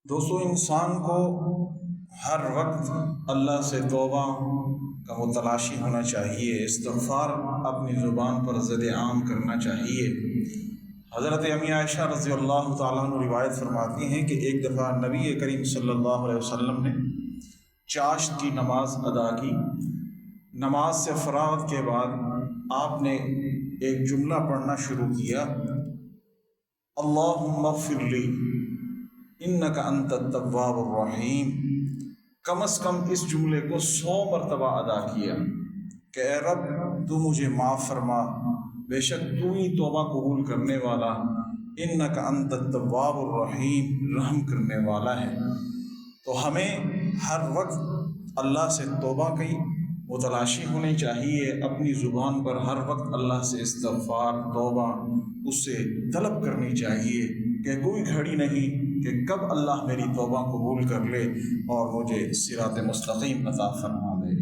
دوستو، انسان کو ہر وقت اللہ سے توبہ کا متلاشی ہونا چاہیے، استغفار اپنی زبان پر زد عام کرنا چاہیے۔ حضرت امی عائشہ رضی اللہ تعالیٰ عنہ روایت فرماتی ہیں کہ ایک دفعہ نبی کریم صلی اللہ علیہ وسلم نے چاشت کی نماز ادا کی۔ نماز سے فراغت کے بعد آپ نے ایک جملہ پڑھنا شروع کیا، اللہم اغفر لی انک انت التواب الرحیم۔ کم از کم اس جملے کو 100 مرتبہ ادا کیا کہ اے رب تو مجھے معاف فرما، بے شک تو ہی توبہ قبول کرنے والا، انک انت التواب الرحیم، رحم کرنے والا ہے۔ تو ہمیں ہر وقت اللہ سے توبہ کی متلاشی ہونی چاہیے، اپنی زبان پر ہر وقت اللہ سے استغفار، توبہ اس سے طلب کرنی چاہیے کہ کوئی گھڑی نہیں کہ کب اللہ میری توبہ قبول کر لے اور مجھے صراط مستقیم عطا فرما دے۔